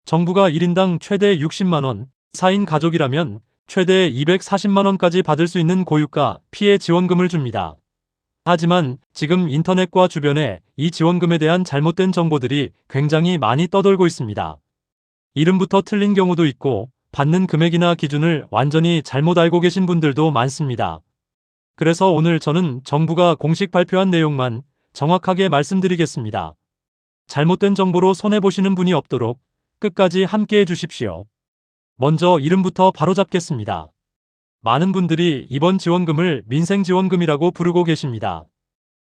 정부가 1인당 최대 60만원, 4인 가족이라면 최대 240만원까지 받을 수 있는 고유가 피해 지원금을 줍니다. 하지만 지금 인터넷과 주변에 이 지원금에 대한 잘못된 정보들이 굉장히 많이 떠돌고 있습니다. 이름부터 틀린 경우도 있고 받는 금액이나 기준을 완전히 잘못 알고 계신 분들도 많습니다. 그래서 오늘 저는 정부가 공식 발표한 내용만 정확하게 말씀드리겠습니다. 잘못된 정보로 손해보시는 분이 없도록 끝까지 함께해 주십시오. 먼저 이름부터 바로잡겠습니다. 많은 분들이 이번 지원금을 민생지원금이라고 부르고 계십니다.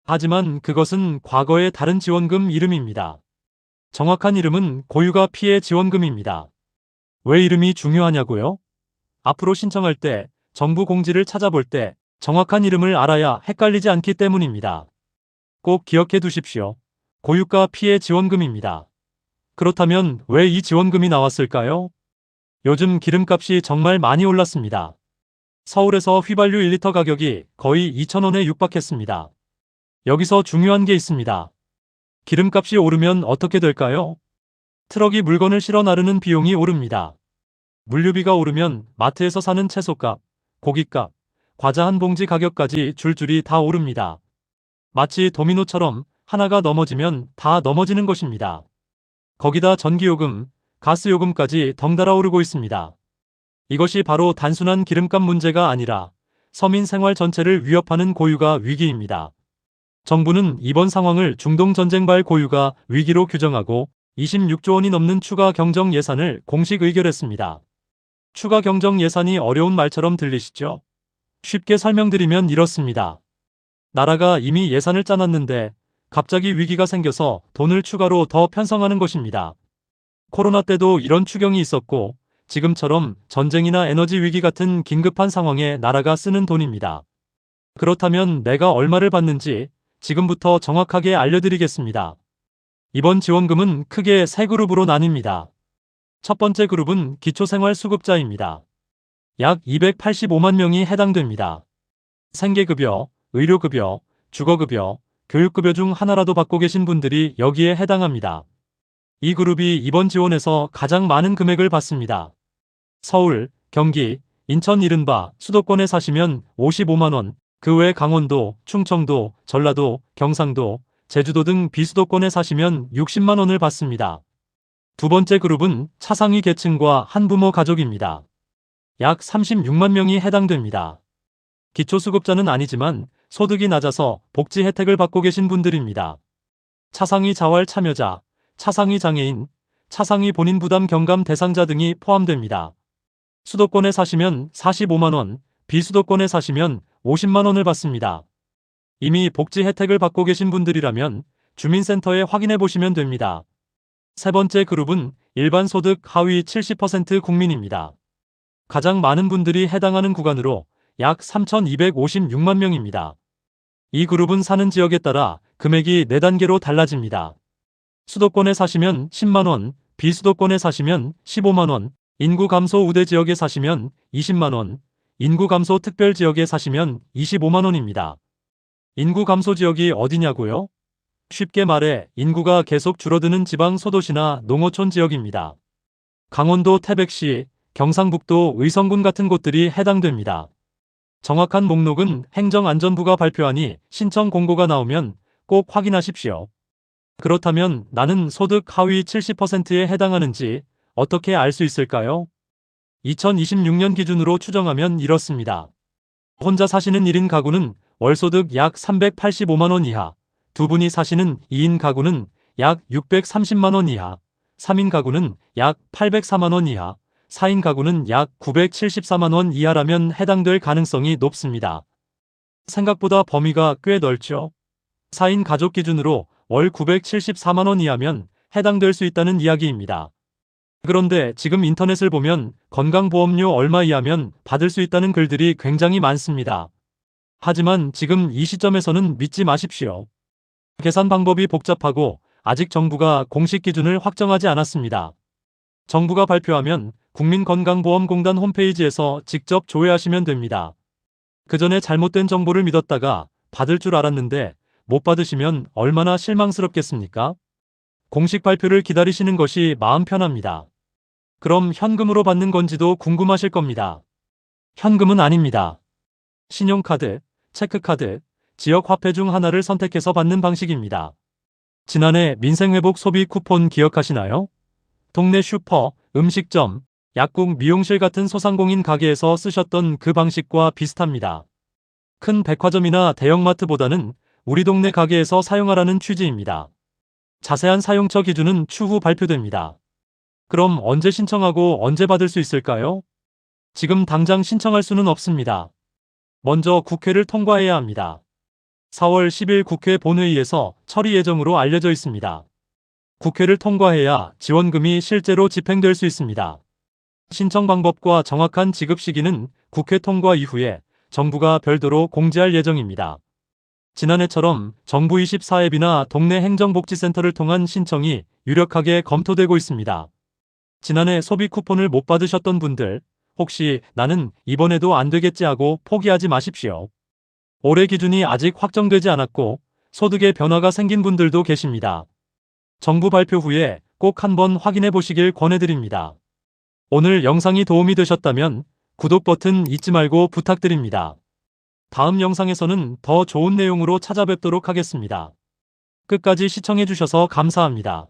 하지만 그것은 과거의 다른 지원금 이름입니다. 정확한 이름은 고유가 피해 지원금입니다. 왜 이름이 중요하냐고요? 앞으로 신청할 때, 정부 공지를 찾아볼 때 정확한 이름을 알아야 헷갈리지 않기 때문입니다. 꼭 기억해 두십시오. 고유가 피해 지원금입니다. 그렇다면 왜 이 지원금이 나왔을까요? 요즘 기름값이 정말 많이 올랐습니다. 서울에서 휘발유 1리터 가격이 거의 2,000원에 육박했습니다. 여기서 중요한 게 있습니다. 기름값이 오르면 어떻게 될까요? 트럭이 물건을 실어 나르는 비용이 오릅니다. 물류비가 오르면 마트에서 사는 채소값, 고깃값, 과자 한 봉지 가격까지 줄줄이 다 오릅니다. 마치 도미노처럼 하나가 넘어지면 다 넘어지는 것입니다. 거기다 전기요금, 가스요금까지 덩달아 오르고 있습니다. 이것이 바로 단순한 기름값 문제가 아니라 서민 생활 전체를 위협하는 고유가 위기입니다. 정부는 이번 상황을 중동전쟁발 고유가 위기로 규정하고 26조 원이 넘는 추가 경정 예산을 공식 의결했습니다. 추가 경정 예산이 어려운 말처럼 들리시죠? 쉽게 설명드리면 이렇습니다. 나라가 이미 예산을 짜놨는데 갑자기 위기가 생겨서 돈을 추가로 더 편성하는 것입니다. 코로나 때도 이런 추경이 있었고 지금처럼 전쟁이나 에너지 위기 같은 긴급한 상황에 나라가 쓰는 돈입니다. 그렇다면 내가 얼마를 받는지 지금부터 정확하게 알려드리겠습니다. 이번 지원금은 크게 세 그룹으로 나뉩니다. 첫 번째 그룹은 기초생활수급자입니다. 약 285만 명이 해당됩니다. 생계급여, 의료급여, 주거급여, 교육급여 중 하나라도 받고 계신 분들이 여기에 해당합니다. 이 그룹이 이번 지원에서 가장 많은 금액을 받습니다. 서울, 경기, 인천 이른바 수도권에 사시면 55만원, 그 외 강원도, 충청도, 전라도, 경상도, 제주도 등 비수도권에 사시면 60만원을 받습니다. 두 번째 그룹은 차상위 계층과 한부모 가족입니다. 약 36만 명이 해당됩니다. 기초수급자는 아니지만 소득이 낮아서 복지 혜택을 받고 계신 분들입니다. 차상위 자활 참여자, 차상위 장애인, 차상위 본인 부담 경감 대상자 등이 포함됩니다. 수도권에 사시면 45만원, 비수도권에 사시면 50만원을 받습니다. 이미 복지 혜택을 받고 계신 분들이라면 주민센터에 확인해 보시면 됩니다. 세 번째 그룹은 일반 소득 하위 70% 국민입니다. 가장 많은 분들이 해당하는 구간으로 약 3,256만 명입니다. 이 그룹은 사는 지역에 따라 금액이 4단계로 달라집니다. 수도권에 사시면 10만원, 비수도권에 사시면 15만원, 인구 감소 우대 지역에 사시면 20만원, 인구 감소 특별 지역에 사시면 25만원입니다. 인구 감소 지역이 어디냐고요? 쉽게 말해 인구가 계속 줄어드는 지방 소도시나 농어촌 지역입니다. 강원도 태백시, 경상북도 의성군 같은 곳들이 해당됩니다. 정확한 목록은 행정안전부가 발표하니 신청 공고가 나오면 꼭 확인하십시오. 그렇다면 나는 소득 하위 70%에 해당하는지 어떻게 알 수 있을까요? 2026년 기준으로 추정하면 이렇습니다. 혼자 사시는 1인 가구는 월소득 약 385만원 이하, 두 분이 사시는 2인 가구는 약 630만원 이하, 3인 가구는 약 804만원 이하, 4인 가구는 약 974만원 이하라면 해당될 가능성이 높습니다. 생각보다 범위가 꽤 넓죠? 4인 가족 기준으로 월 974만원 이하면 해당될 수 있다는 이야기입니다. 그런데 지금 인터넷을 보면 건강보험료 얼마 이하면 받을 수 있다는 글들이 굉장히 많습니다. 하지만 지금 이 시점에서는 믿지 마십시오. 계산 방법이 복잡하고 아직 정부가 공식 기준을 확정하지 않았습니다. 정부가 발표하면 국민건강보험공단 홈페이지에서 직접 조회하시면 됩니다. 그 전에 잘못된 정보를 믿었다가 받을 줄 알았는데 못 받으시면 얼마나 실망스럽겠습니까? 공식 발표를 기다리시는 것이 마음 편합니다. 그럼 현금으로 받는 건지도 궁금하실 겁니다. 현금은 아닙니다. 신용카드, 체크카드, 지역화폐 중 하나를 선택해서 받는 방식입니다. 지난해 민생회복 소비 쿠폰 기억하시나요? 동네 슈퍼, 음식점, 약국, 미용실 같은 소상공인 가게에서 쓰셨던 그 방식과 비슷합니다. 큰 백화점이나 대형마트보다는 우리 동네 가게에서 사용하라는 취지입니다. 자세한 사용처 기준은 추후 발표됩니다. 그럼 언제 신청하고 언제 받을 수 있을까요? 지금 당장 신청할 수는 없습니다. 먼저 국회를 통과해야 합니다. 4월 10일 국회 본회의에서 처리 예정으로 알려져 있습니다. 국회를 통과해야 지원금이 실제로 집행될 수 있습니다. 신청 방법과 정확한 지급 시기는 국회 통과 이후에 정부가 별도로 공지할 예정입니다. 지난해처럼 정부24 앱이나 동네 행정복지센터를 통한 신청이 유력하게 검토되고 있습니다. 지난해 소비 쿠폰을 못 받으셨던 분들, 혹시 나는 이번에도 안 되겠지 하고 포기하지 마십시오. 올해 기준이 아직 확정되지 않았고 소득에 변화가 생긴 분들도 계십니다. 정부 발표 후에 꼭 한번 확인해 보시길 권해드립니다. 오늘 영상이 도움이 되셨다면 구독 버튼 잊지 말고 부탁드립니다. 다음 영상에서는 더 좋은 내용으로 찾아뵙도록 하겠습니다. 끝까지 시청해 주셔서 감사합니다.